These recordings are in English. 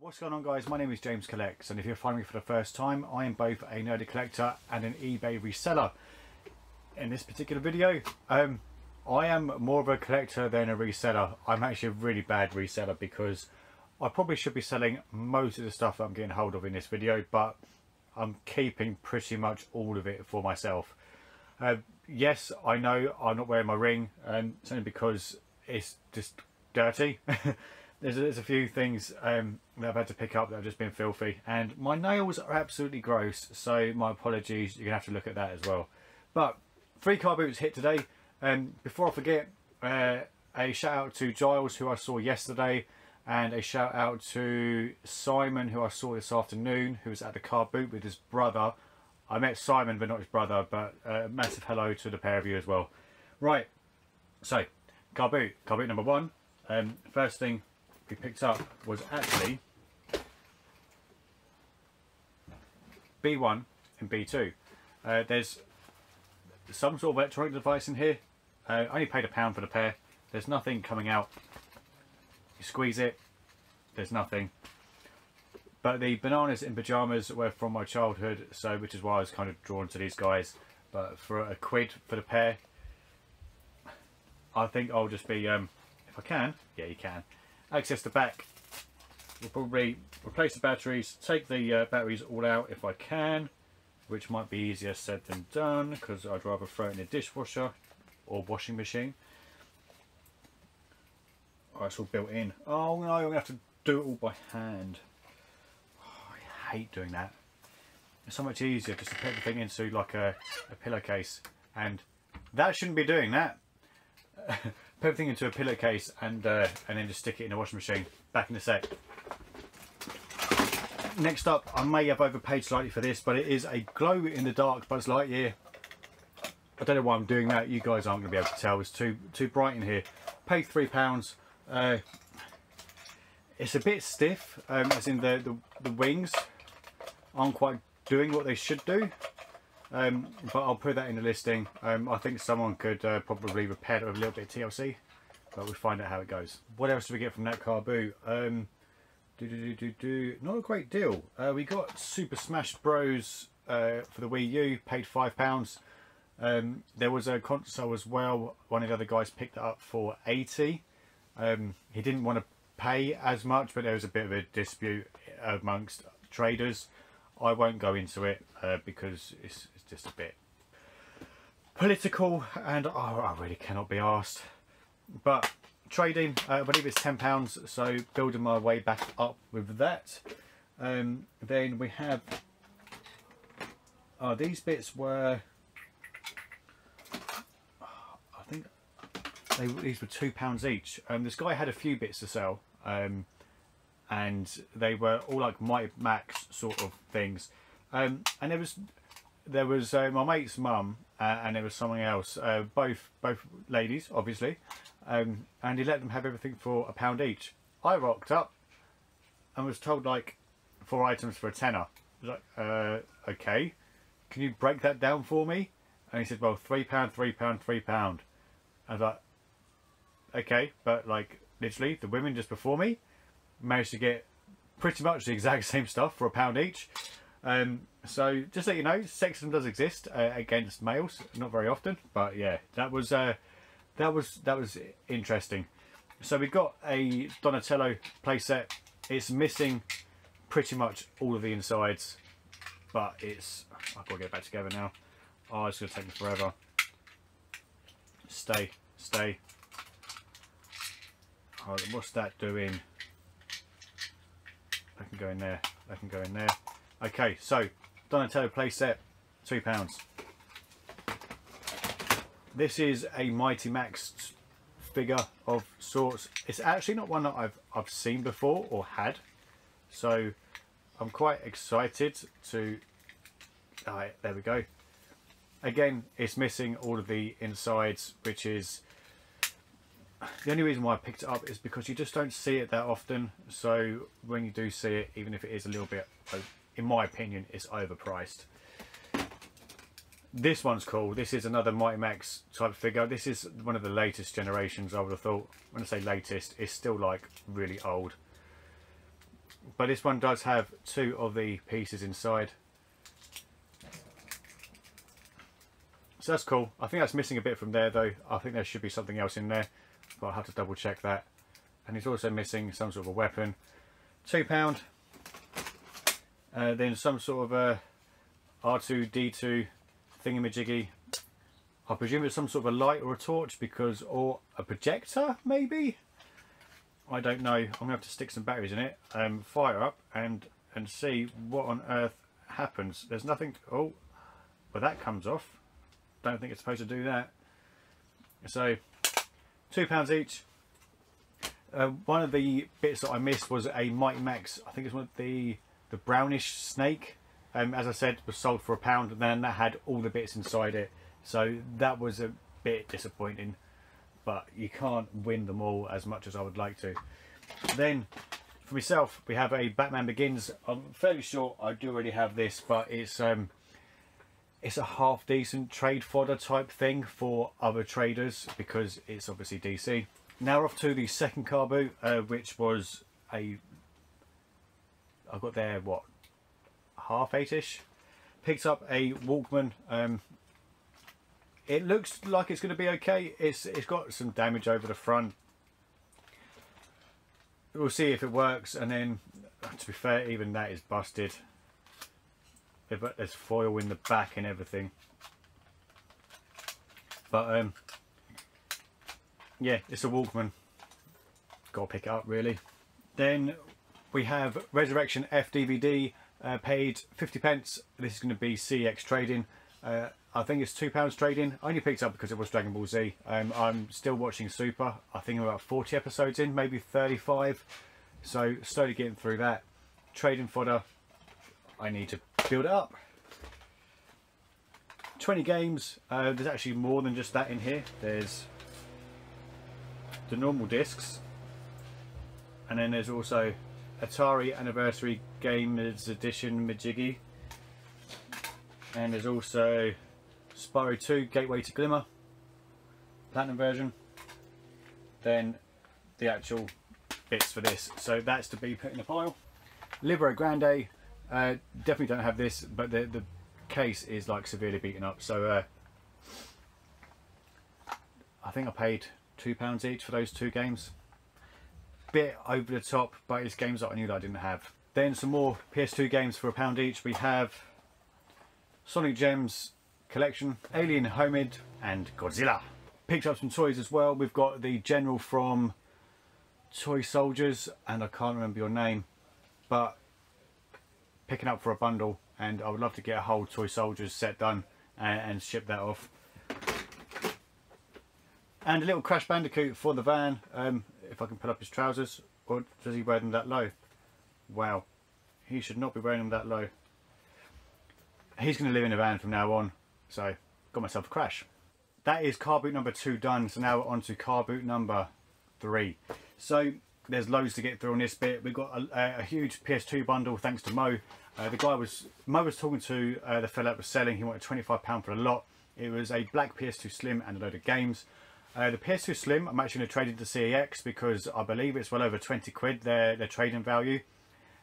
What's going on, guys? My name is James Collects, and if you're finding me for the first time, I am both a nerdy collector and an eBay reseller. In this particular video, I am more of a collector than a reseller. I'm actually a really bad reseller because I probably should be selling most of the stuff that I'm getting hold of in this video, but I'm keeping pretty much all of it for myself. Yes, I know I'm not wearing my ring, and it's only because it's just dirty. There's a few things that I've had to pick up that have just been filthy, and my nails are absolutely gross, so my apologies, you're gonna have to look at that as well. But 3 car boots hit today. Before I forget, a shout out to Giles, who I saw yesterday, and a shout out to Simon, who I saw this afternoon, who was at the car boot with his brother. I met Simon but not his brother, but a massive hello to the pair of you as well. Right, so car boot number 1. First thing we picked up was actually B1 and B2. There's some sort of electronic device in here. I only paid £1 for the pair. There's nothing coming out. You squeeze it, there's nothing. But the bananas in pyjamas were from my childhood, so which is why I was kind of drawn to these guys. But for £1 for the pair, I think I'll just be, if I can, yeah, you can, access the back. We'll probably replace the batteries, take the batteries all out if I can, which might be easier said than done because I'd rather throw it in a dishwasher or washing machine. Oh, it's all built in. Oh no, I'm going to have to do it all by hand. Oh, I hate doing that. It's so much easier just to put everything into like a pillowcase, and that shouldn't be doing that. Put everything into a pillowcase and then just stick it in a washing machine. Back in a sec. Next up, I may have overpaid slightly for this, but it is a glow in the dark Buzz Lightyear. I don't know why I'm doing that. You guys aren't going to be able to tell. It's too bright in here. Paid £3. It's a bit stiff, as in the wings aren't quite doing what they should do. But I'll put that in the listing. I think someone could probably repair it with a little bit of TLC, but we'll find out how it goes. What else do we get from that car boot? Not a great deal. We got Super Smash Bros for the Wii U, paid £5. There was a console as well. One of the other guys picked it up for 80. He didn't want to pay as much, but there was a bit of a dispute amongst traders. I won't go into it because it's just a bit political, and I really cannot be asked. But trading, I believe it's £10, so building my way back up with that. Then we have these bits were, I think these were £2 each. This guy had a few bits to sell, and they were all like Mighty Max sort of things. And there was my mate's mum, and there was something else. Both ladies, obviously. And he let them have everything for £1 each. I rocked up and was told like 4 items for a tenner. I was like, okay, can you break that down for me? And he said, well, £3, £3, £3. I was like, okay, but like literally the women just before me managed to get pretty much the exact same stuff for £1 each. So just so you know, sexism does exist against males, not very often, but yeah, that was interesting. So we've got a Donatello playset. It's missing pretty much all of the insides, but it's, I've got to get it back together now. Oh, it's going to take me forever. Stay. Oh, what's that doing? I can go in there. I can go in there. Okay, so Donatello playset, £2. This is a Mighty Max figure of sorts. It's actually not one that I've seen before or had, so I'm quite excited to. Alright, there we go. Again, it's missing all of the insides, which is the only reason why I picked it up is because you just don't see it that often. So when you do see it, even if it is a little bit, in my opinion, it's overpriced. This one's cool. This is another Mighty Max type figure. This is one of the latest generations, I would have thought. When I say latest, it's still like really old. but this one does have 2 of the pieces inside. So that's cool. I think that's missing a bit from there though. I think there should be something else in there, but I'll have to double check that. And he's also missing some sort of a weapon. £2. Then some sort of a R2-D2 thingamajiggy. I presume it's some sort of a light or a torch, because, or a projector maybe? I don't know. I'm gonna have to stick some batteries in it, fire up and see what on earth happens. There's nothing. Oh, well, that comes off. Don't think it's supposed to do that. So £2 each. One of the bits that I missed was a Mighty Max. I think it's one of the brownish snake. As I said, was sold for £1, and then that had all the bits inside it. So that was a bit disappointing, but you can't win them all as much as I would like to. Then for myself, we have a Batman Begins. I'm fairly sure I do already have this, but it's a half decent trade fodder type thing for other traders, because it's obviously DC. Now we're off to the second car boot, which was I got there, what, 8:30ish. Picked up a Walkman. It looks like it's going to be okay. It's got some damage over the front. We'll see if it works, and then, to be fair, even that is busted. There's foil in the back and everything. But yeah, it's a Walkman. Gotta pick it up really. Then we have Resurrection F DVD. Paid 50p. This is going to be CX trading. I think it's £2 trading. I only picked it up because it was Dragon Ball Z. I'm still watching Super. I think I'm about 40 episodes in, maybe 35. So slowly getting through that. Trading fodder. I need to build it up. 20 games. There's actually more than just that in here. There's the normal discs, and then there's also Atari Anniversary Gamers Edition Majiggy, and there's also Spyro 2 Gateway to Glimmer Platinum version. Then the actual bits for this, so that's to be put in a pile. Libero Grande, definitely don't have this, but the case is like severely beaten up, so I think I paid £2 each for those 2 games. Bit over the top, but it's games that I knew that I didn't have. Then some more PS2 games for £1 each. We have Sonic Gems Collection, Alien Homid, and Godzilla. Picked up some toys as well. We've got the General from Toy Soldiers, and I can't remember your name, but picking up for a bundle, and I would love to get a whole Toy Soldiers set done and ship that off. And a little Crash Bandicoot for the van, if I can pull up his trousers. Or does he wear them that low? Wow, he should not be wearing them that low. He's going to live in a van from now on, so got myself a Crash. That is car boot number 2 done, so now we're on to car boot number 3. So there's loads to get through on this bit. We've got a huge PS2 bundle thanks to Mo. Mo was talking to the fella that was selling. He wanted £25 for a lot. It was a black PS2 Slim and a load of games. The PS2 Slim I'm actually going to trade into CEX because I believe it's well over 20 quid their trading value,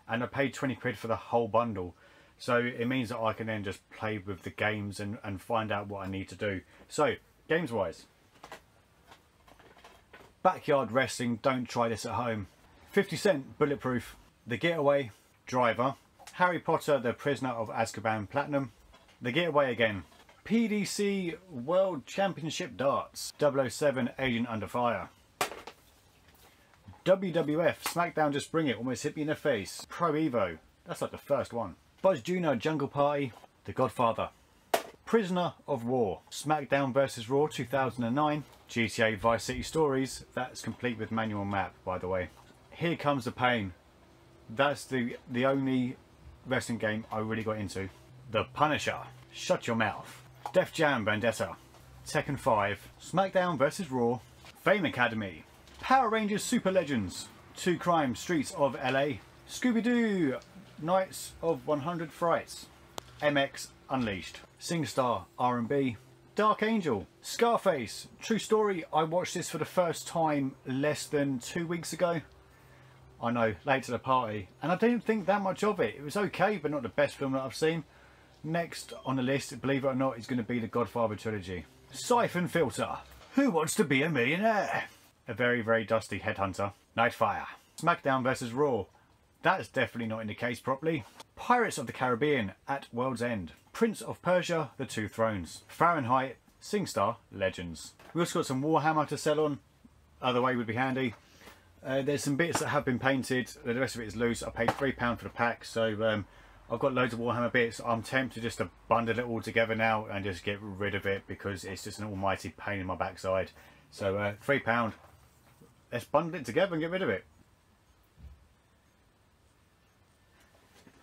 and I paid 20 quid for the whole bundle, so it means that I can then just play with the games and find out what I need to do. So games wise, Backyard Wrestling, don't try this at home. 50 Cent Bulletproof, The Getaway, Driver, Harry Potter The Prisoner of Azkaban Platinum, The Getaway again, PDC World Championship Darts, 007 Agent Under Fire, WWF SmackDown Just Bring It, almost hit me in the face, Pro Evo, that's like the first one, Buzz Jr. Jungle Party, The Godfather, Prisoner of War, SmackDown vs Raw 2009, GTA Vice City Stories, that's complete with manual map by the way. Here Comes the Pain, that's the only wrestling game I really got into. The Punisher, Shut Your Mouth, Def Jam Vendetta, Tekken 5, SmackDown vs Raw, Fame Academy, Power Rangers Super Legends, 2 Crime Streets of LA, Scooby-Doo Nights of 100 Frights, MX Unleashed, SingStar R&B, Dark Angel, Scarface, true story, I watched this for the first time less than 2 weeks ago. I know, late to the party, and I didn't think that much of it. It was okay, but not the best film that I've seen. Next on the list, believe it or not, is going to be the Godfather trilogy. Siphon Filter. Who Wants to Be a Millionaire? A very, very dusty headhunter. Nightfire. SmackDown vs Raw. That's definitely not in the case properly. Pirates of the Caribbean at World's End. Prince of Persia, The Two Thrones. Fahrenheit, SingStar, Legends. We also got some Warhammer to sell on. Other way would be handy. There's some bits that have been painted. The rest of it is loose. I paid £3 for the pack, so I've got loads of Warhammer bits. I'm tempted just to bundle it all together now and just get rid of it because it's just an almighty pain in my backside. So £3. Let's bundle it together and get rid of it.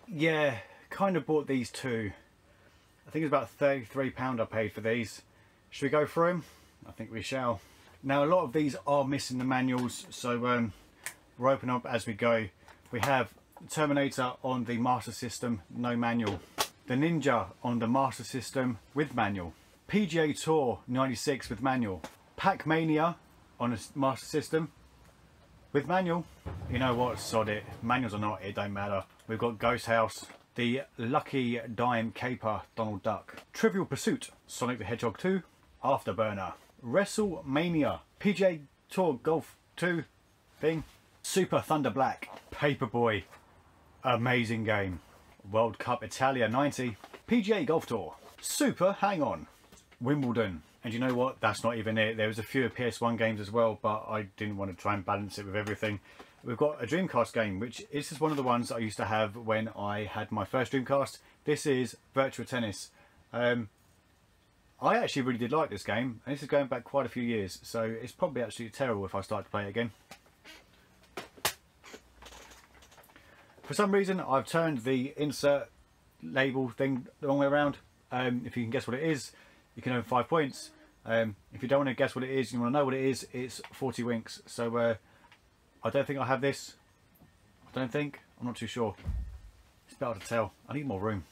Yeah, kind of bought these two. I think it's about £33 I paid for these. Should we go through them? I think we shall. Now a lot of these are missing the manuals, so we'll open up as we go. We have Terminator on the Master System, no manual. The Ninja on the Master System with manual. PGA Tour 96 with manual. Pac-Mania on a Master System with manual. You know what, sod it. Manuals or not, it don't matter. We've got Ghost House. The Lucky Dime Caper, Donald Duck. Trivial Pursuit, Sonic the Hedgehog 2, Afterburner. WrestleMania, PGA Tour Golf 2 thing. Super Thunder Black, Paperboy, amazing game. World Cup Italia 90, PGA Golf Tour. Super Hang On, Wimbledon. And you know what, that's not even it. There was a few PS1 games as well, but I didn't want to try and balance it with everything. We've got a Dreamcast game, which is just one of the ones I used to have when I had my first Dreamcast. This is Virtua Tennis. I actually really did like this game, and this is going back quite a few years, so it's probably absolutely terrible if I start to play it again. For some reason, I've turned the insert label thing the wrong way around. If you can guess what it is, you can earn 5 points. If you don't want to guess what it is, you want to know what it is, it's 40 winks. So I don't think I have this. I don't think. I'm not too sure. It's better to tell. I need more room.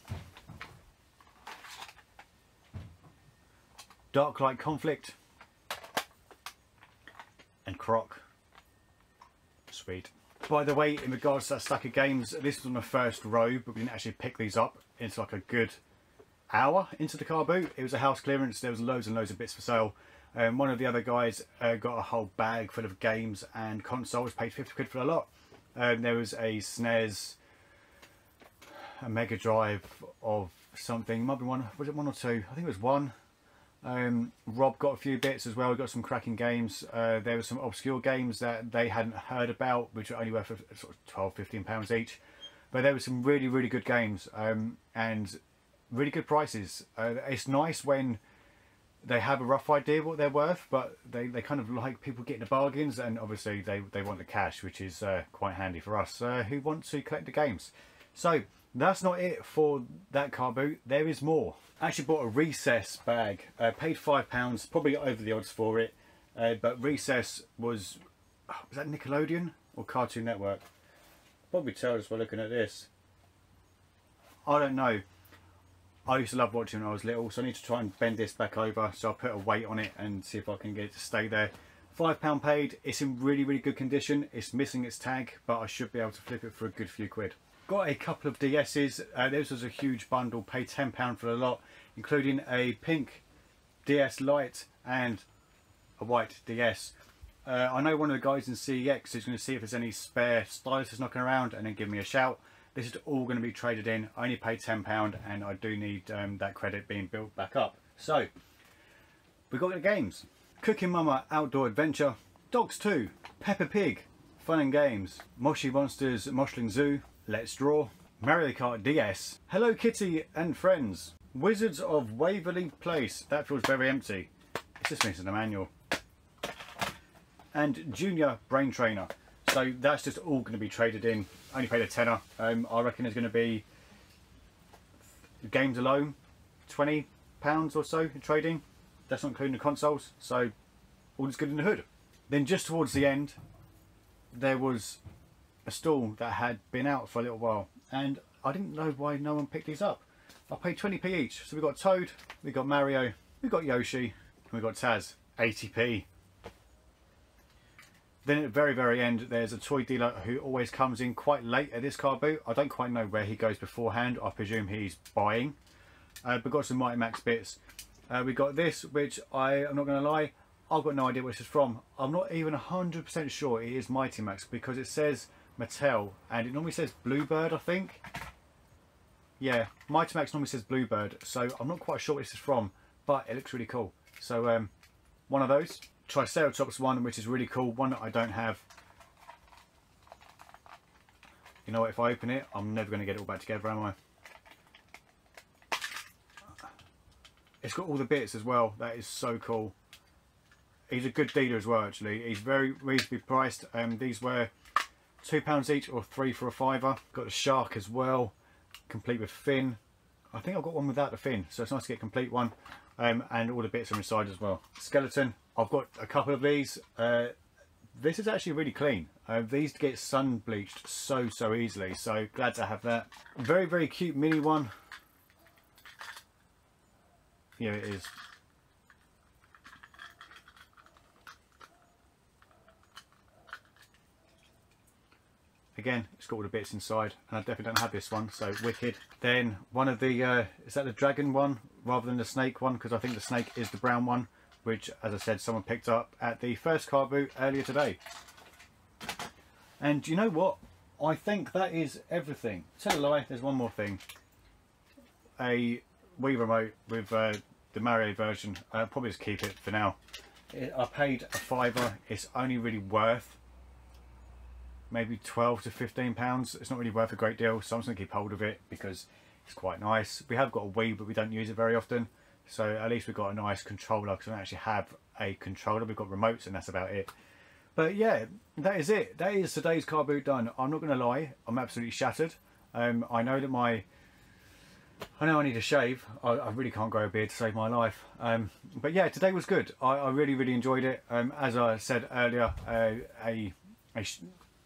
Dark Light Conflict and Croc. Sweet. By the way, in regards to that stack of games, this was on the first row, but we didn't actually pick these up into like a good hour into the car boot. It was a house clearance. There was loads and loads of bits for sale. One of the other guys got a whole bag full of games and consoles, paid 50 quid for a lot. There was a SNES, a Mega Drive of something, might be one, was it one or two? I think it was one. Rob got a few bits as well. We got some cracking games. There were some obscure games that they hadn't heard about, which are only worth sort of £12–15 each. But there were some really, really good games and really good prices. It's nice when they have a rough idea what they're worth, but they kind of like people getting the bargains, and obviously they want the cash, which is quite handy for us who want to collect the games. So that's not it for that car boot. There is more. I actually bought a Recess bag. Paid £5, probably over the odds for it. But Recess was that Nickelodeon or Cartoon Network? Probably tell just by looking at this. I don't know. I used to love watching when I was little, so I need to try and bend this back over. So I'll put a weight on it and see if I can get it to stay there. £5 paid. It's in really, really good condition. It's missing its tag, but I should be able to flip it for a good few quid. Got a couple of DS's. This was a huge bundle. Paid £10 for a lot, including a pink DS Lite and a white DS. I know one of the guys in CEX is going to see if there's any spare styluses knocking around and then give me a shout. This is all going to be traded in. I only paid £10 and I do need that credit being built back up. So we've got the games. Cooking Mama Outdoor Adventure, Dogs 2, Peppa Pig, Fun and Games, Moshi Monsters Moshling Zoo, Let's Draw, Mario Kart DS, Hello Kitty and Friends, Wizards of Waverly Place, that feels very empty, it's just missing a manual, and Junior Brain Trainer. So that's just all going to be traded in. I only paid a tenner. I reckon there's going to be games alone £20 or so in trading. That's not including the consoles, so all is good in the hood. Then just towards the end there was a stall that had been out for a little while, and I didn't know why no one picked these up. I paid 20p each. So we've got Toad, we've got Mario, we've got Yoshi, and we've got Taz, 80p. Then at the very end, there's a toy dealer who always comes in quite late at this car boot. I don't quite know where he goes beforehand. I presume he's buying. But got some Mighty Max bits. We got this, which I'm not going to lie, I've got no idea what this is from. I'm not even 100% sure it is Mighty Max because it says Mattel and it normally says Bluebird, I think. Yeah, Mighty Max normally says Bluebird, so I'm not quite sure what this is from, but it looks really cool. So one of those. Triceratops one, which is really cool, one that I don't have. You know what, if I open it, I'm never going to get it all back together, am I? It's got all the bits as well. That is so cool. He's a good dealer as well, actually. He's very reasonably priced. These were £2 each or 3 for a £5. Got the shark as well, complete with fin. I think I've got one without the fin, so it's nice to get a complete one. And all the bits are inside as well. Skeleton, I've got a couple of these. This is actually really clean. These get sun bleached so easily, so glad to have that. Very cute mini one. Yeah, it is. Again, it's got all the bits inside, and I definitely don't have this one, so wicked. Then one of the, is that the dragon one rather than the snake one? Because I think the snake is the brown one, which, as I said, someone picked up at the first car boot earlier today. And you know what? I think that is everything. Tell a lie, there's one more thing. A Wii remote with the Mario version. I'll probably just keep it for now. I paid a £5. It's only really worth maybe 12 to 15 pounds. It's not really worth a great deal, so I'm just going to keep hold of it because it's quite nice. We have got a Wii, but we don't use it very often, so at least we've got a nice controller because we don't actually have a controller. We've got remotes and that's about it. But yeah, that is it. That is today's car boot done. I'm not going to lie, I'm absolutely shattered. I know that I know I need a shave. I really can't grow a beard to save my life. But yeah, today was good. I really enjoyed it. As I said earlier, a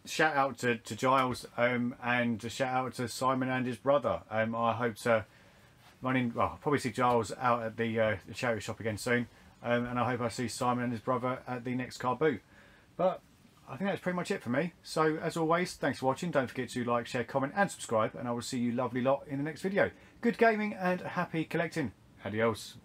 shout out to Giles and a shout out to Simon and his brother. I hope to probably see Giles out at the charity shop again soon. And I hope I see Simon and his brother at the next car boot. But I think that's pretty much it for me. So as always, thanks for watching. Don't forget to like, share, comment and subscribe, and I will see you lovely lot in the next video. Good gaming and happy collecting. Adios.